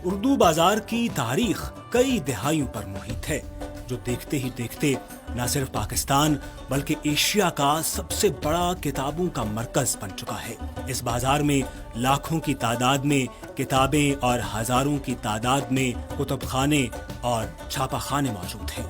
اردو بازار کی تاریخ کئی دہائیوں پر محیط ہے، جو دیکھتے ہی دیکھتے نہ صرف پاکستان بلکہ ایشیا کا سب سے بڑا کتابوں کا مرکز بن چکا ہے۔ اس بازار میں لاکھوں کی تعداد میں کتابیں اور ہزاروں کی تعداد میں کتب خانے اور چھاپہ خانے موجود ہیں۔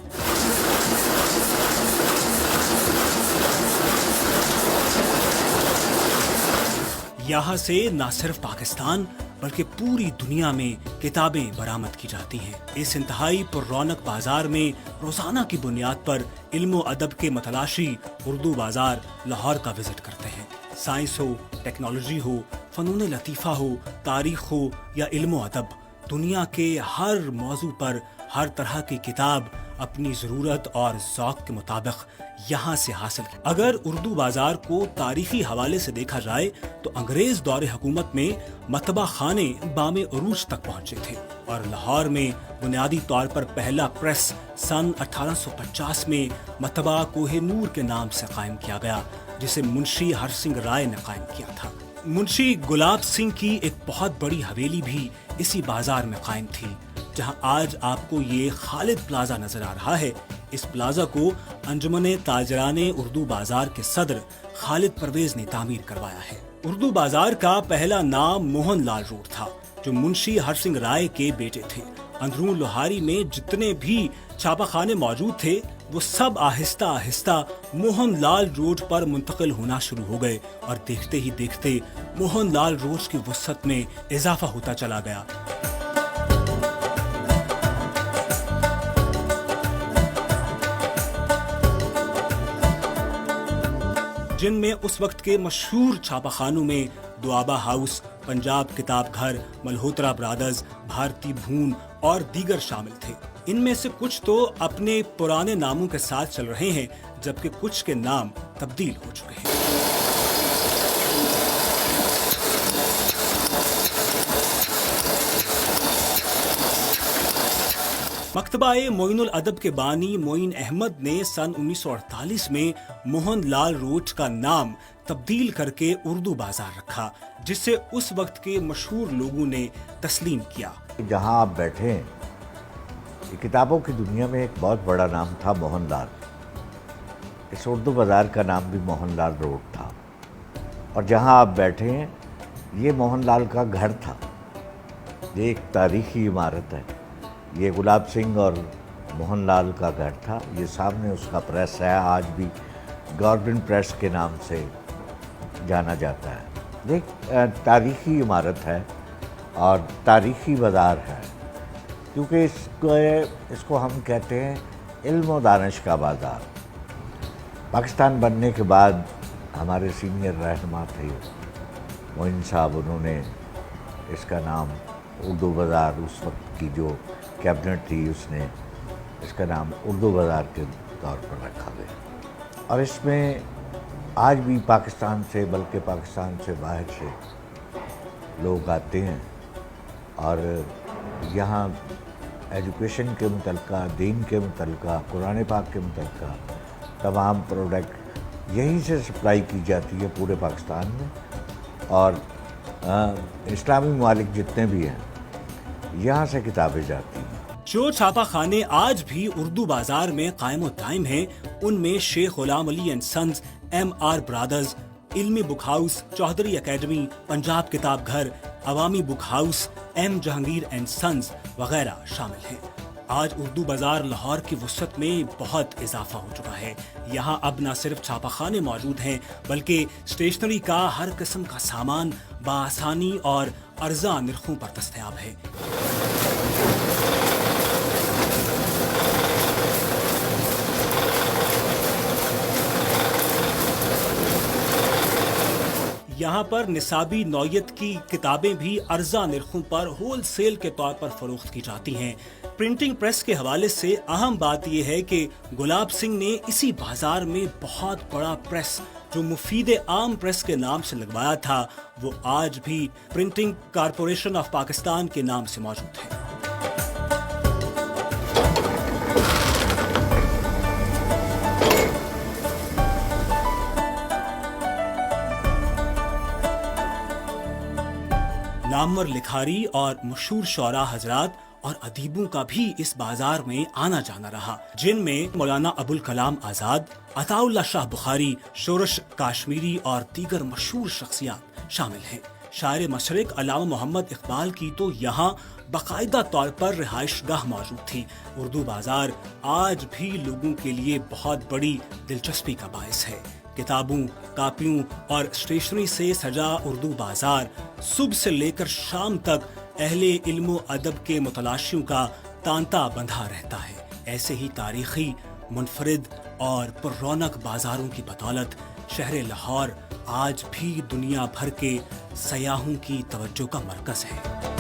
یہاں سے نہ صرف پاکستان بلکہ پوری دنیا میں کتابیں برآمد کی جاتی ہیں۔ اس انتہائی پر رونق بازار میں روزانہ کی بنیاد پر علم و ادب کے متلاشی اردو بازار لاہور کا وزٹ کرتے ہیں۔ سائنس ہو، ٹیکنالوجی ہو، فنون لطیفہ ہو، تاریخ ہو یا علم و ادب، دنیا کے ہر موضوع پر ہر طرح کی کتاب اپنی ضرورت اور ذوق کے مطابق یہاں سے حاصل کی۔ اگر اردو بازار کو تاریخی حوالے سے دیکھا جائے تو انگریز دور حکومت میں مطبع خانے بام عروج تک پہنچے تھے، اور لاہور میں بنیادی طور پر پہلا پریس سن 1850 میں مطبع کوہ نور کے نام سے قائم کیا گیا، جسے منشی ہر سنگھ رائے نے قائم کیا تھا۔ منشی گلاب سنگھ کی ایک بہت بڑی حویلی بھی اسی بازار میں قائم تھی، جہاں آج آپ کو یہ خالد پلازا نظر آ رہا ہے۔ اس پلازا کو انجمن تاجران اردو بازار کے صدر خالد پرویز نے تعمیر کروایا ہے۔ اردو بازار کا پہلا نام موہن لال روڈ تھا، جو منشی ہر سنگھ رائے کے بیٹے تھے۔ اندرون لوہاری میں جتنے بھی چھاپہ خانے موجود تھے وہ سب آہستہ آہستہ موہن لال روڈ پر منتقل ہونا شروع ہو گئے، اور دیکھتے ہی دیکھتے موہن لال روڈ کی وسعت میں اضافہ ہوتا چلا گیا۔ جن میں اس وقت کے مشہور چھاپہ خانوں میں دوآبا ہاؤس، پنجاب کتاب گھر، ملہوترا برادرز، بھارتی بھون اور دیگر شامل تھے۔ ان میں سے کچھ تو اپنے پرانے ناموں کے ساتھ چل رہے ہیں، جبکہ کچھ کے نام تبدیل ہو چکے ہیں۔ مکتبہ معین الادب کے بانی معین احمد نے سن 1948 میں موہن لال روڈ کا نام تبدیل کر کے اردو بازار رکھا، جسے اس وقت کے مشہور لوگوں نے تسلیم کیا۔ جہاں آپ بیٹھے ہیں، کتابوں کی دنیا میں ایک بہت بڑا نام تھا موہن لال۔ اس اردو بازار کا نام بھی موہن لال روڈ تھا، اور جہاں آپ بیٹھے ہیں یہ موہن لال کا گھر تھا۔ یہ ایک تاریخی عمارت ہے۔ یہ گلاب سنگھ اور موہن لال کا گھر تھا۔ یہ سامنے اس کا پریس ہے، آج بھی گورنمنٹ پریس کے نام سے جانا جاتا ہے۔ ایک تاریخی عمارت ہے اور تاریخی بازار ہے، کیونکہ اس کو ہم کہتے ہیں علم و دانش کا بازار۔ پاکستان بننے کے بعد ہمارے سینئر رہنما تھے معین صاحب، انہوں نے اس کا نام اردو بازار، اس وقت کی جو کیبنٹ تھی اس نے اس کا نام اردو بازار کے طور پر رکھا گیا۔ اور اس میں آج بھی پاکستان سے بلکہ پاکستان سے باہر سے لوگ آتے ہیں، اور یہاں ایجوکیشن کے متعلقہ، دین کے متعلقہ، قرآن پاک کے متعلقہ تمام پروڈکٹ یہیں سے سپلائی کی جاتی ہے پورے پاکستان میں، اور اسلامی ممالک جتنے بھی ہیں یہاں سے کتابیں جاتی ہیں۔ جو چھاپہ خانے آج بھی اردو بازار میں قائم و دائم ہیں، ان میں Sheikh Ghulam Ali and sons, M R brothers, Ilmi book house, Chaudhry academy, Punjab Kitab Ghar, Awami book house, M Jahangir and sons وغیرہ شامل ہیں۔ آج اردو بازار لاہور کی وسعت میں بہت اضافہ ہو چکا ہے۔ یہاں اب نہ صرف چھاپہ خانے موجود ہیں بلکہ اسٹیشنری کا ہر قسم کا سامان بآسانی اور ارزاں نرخوں پر دستیاب ہے۔ یہاں پر نصابی نوعیت کی کتابیں بھی ارزاں نرخوں پر ہول سیل کے طور پر فروخت کی جاتی ہیں۔ پرنٹنگ پریس کے حوالے سے اہم بات یہ ہے کہ گلاب سنگھ نے اسی بازار میں بہت بڑا پریس، جو مفید عام پریس کے نام سے لگوایا تھا، وہ آج بھی پرنٹنگ کارپوریشن آف پاکستان کے نام سے موجود ہے۔ نامور لکھاری اور مشہور شعراء حضرات اور ادیبوں کا بھی اس بازار میں آنا جانا رہا، جن میں مولانا ابوالکلام آزاد، عطا اللہ شاہ بخاری، شورش کاشمیری اور دیگر مشہور شخصیات شامل ہیں۔ شاعر مشرق علامہ محمد اقبال کی تو یہاں باقاعدہ طور پر رہائش گاہ موجود تھی۔ اردو بازار آج بھی لوگوں کے لیے بہت بڑی دلچسپی کا باعث ہے۔ کتابوں، کاپیوں اور اسٹیشنری سے سجا اردو بازار صبح سے لے کر شام تک اہل علم و ادب کے متلاشیوں کا تانتا بندھا رہتا ہے۔ ایسے ہی تاریخی، منفرد اور پر رونق بازاروں کی بدولت شہر لاہور آج بھی دنیا بھر کے سیاحوں کی توجہ کا مرکز ہے۔